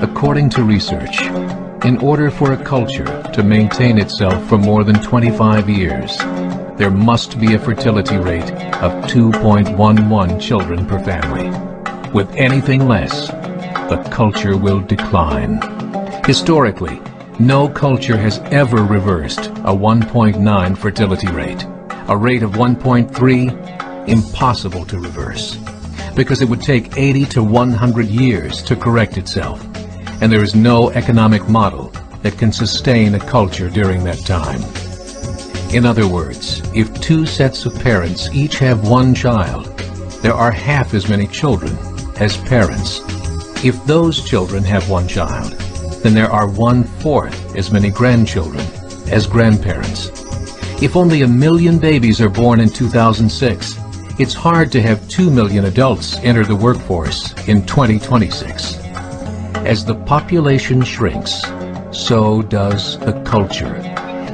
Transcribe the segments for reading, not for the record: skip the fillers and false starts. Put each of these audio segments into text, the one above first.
According to research, in order for a culture to maintain itself for more than 25 years, there must be a fertility rate of 2.11 children per family. With anything less, the culture will decline. Historically, no culture has ever reversed a 1.9 fertility rate. A rate of 1.3, impossible to reverse, because it would take 80 to 100 years to correct itself, and there is no economic model that can sustain a culture during that time. In other words, if two sets of parents each have one child, there are half as many children as parents. If those children have one child, then there are 1/4 as many grandchildren as grandparents. If only 1 million babies are born in 2006, it's hard to have 2 million adults enter the workforce in 2026. As the population shrinks, so does the culture.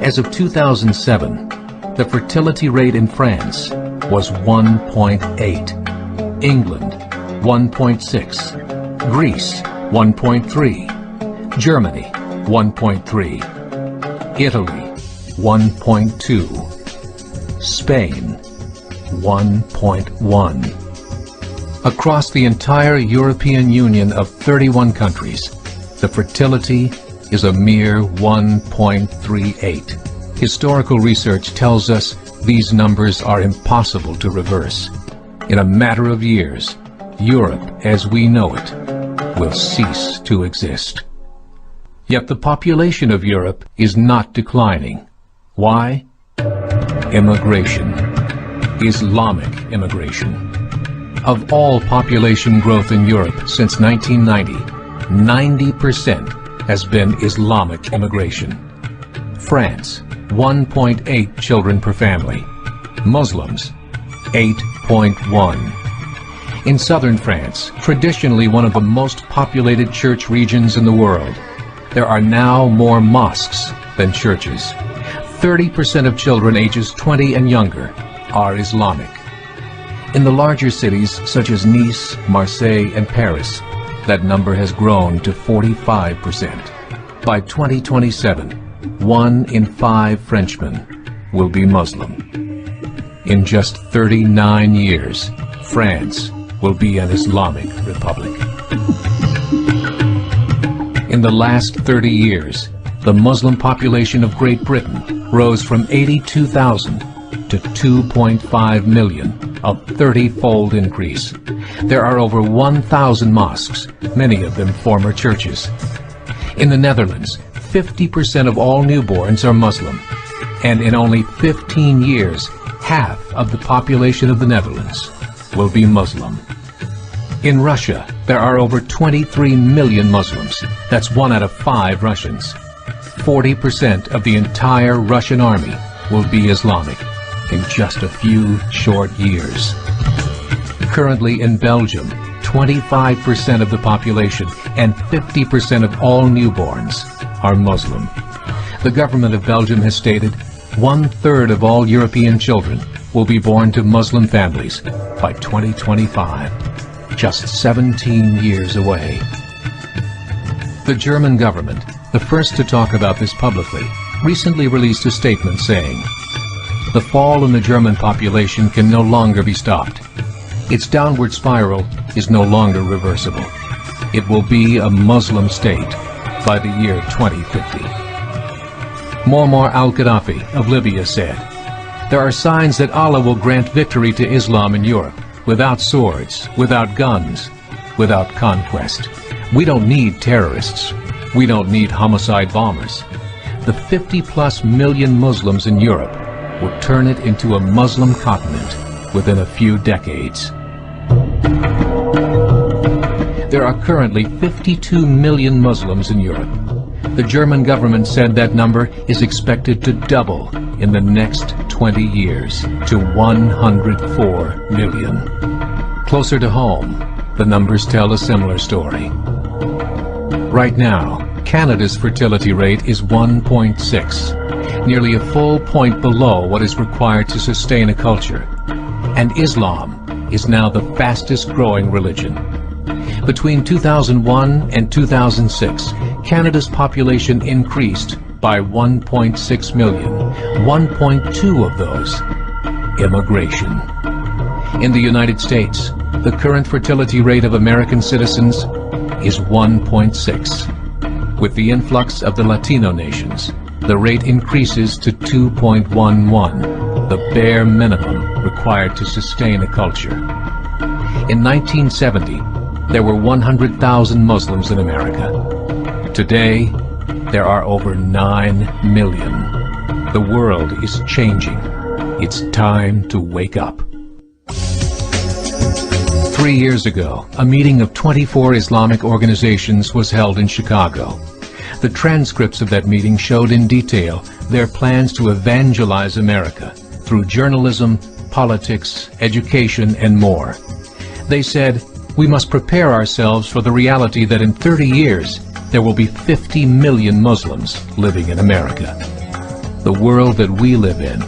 As of 2007, the fertility rate in France was 1.8, England 1.6, Greece 1.3, Germany 1.3, Italy 1.2, Spain 1.1. Across the entire European Union of 31 countries, the fertility is a mere 1.38. Historical research tells us these numbers are impossible to reverse. In a matter of years, Europe as we know it will cease to exist. Yet the population of Europe is not declining. Why? Immigration. Islamic immigration. Of all population growth in Europe since 1990, 90% has been Islamic immigration. France, 1.8 children per family. Muslims, 8.1. In southern France, traditionally one of the most populated church regions in the world, there are now more mosques than churches. 30% of children ages 20 and younger are Islamic. In the larger cities such as Nice, Marseille, and Paris, that number has grown to 45%. By 2027, 1 in 5 Frenchmen will be Muslim. In just 39 years, France will be an Islamic republic. In the last 30 years, the Muslim population of Great Britain rose from 82,000 to 2.5 million, a 30-fold increase. There are over 1,000 mosques, many of them former churches. In the Netherlands, 50% of all newborns are Muslim, and in only 15 years, half of the population of the Netherlands will be Muslim. In Russia, there are over 23 million Muslims. That's 1 out of 5 Russians. 40% of the entire Russian army will be Islamic in just a few short years. Currently in Belgium, 25% of the population and 50% of all newborns are Muslim. The government of Belgium has stated 1/3 of all European children will be born to Muslim families by 2025, just 17 years away. The German government, the first to talk about this publicly, recently released a statement saying, "The fall in the German population can no longer be stopped. Its downward spiral is no longer reversible. It will be a Muslim state by the year 2050. Muammar al-Gaddafi of Libya said, "There are signs that Allah will grant victory to Islam in Europe, without swords, without guns, without conquest. We don't need terrorists. We don't need homicide bombers. The 50+ million Muslims in Europe will turn it into a Muslim continent within a few decades." There are currently 52 million Muslims in Europe. The German government said that number is expected to double in the next 20 years to 104 million. Closer to home, the numbers tell a similar story. Right now, Canada's fertility rate is 1.6, nearly a full point below what is required to sustain a culture. And Islam is now the fastest growing religion. Between 2001 and 2006, Canada's population increased by 1.6 million, 1.2 of those immigration. In the United States, the current fertility rate of American citizens is 1.6. With the influx of the Latino nations, the rate increases to 2.11, the bare minimum required to sustain a culture. In 1970, there were 100,000 Muslims in America. Today, there are over 9 million. The world is changing. It's time to wake up. 3 years ago, a meeting of 24 Islamic organizations was held in Chicago. The transcripts of that meeting showed in detail their plans to evangelize America through journalism, politics, education, and more. They said, we must prepare ourselves for the reality that in 30 years, there will be 50 million Muslims living in America. The world that we live in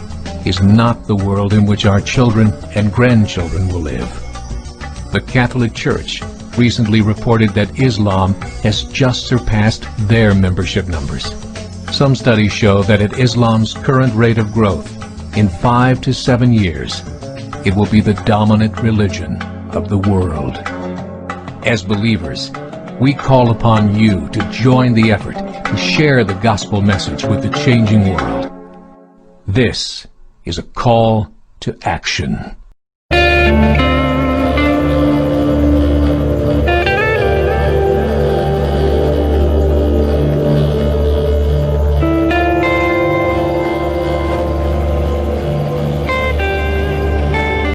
is not the world in which our children and grandchildren will live. The Catholic Church recently reported that Islam has just surpassed their membership numbers. Some studies show that at Islam's current rate of growth, in 5 to 7 years, it will be the dominant religion of the world. As believers, we call upon you to join the effort to share the gospel message with the changing world. This is a call to action.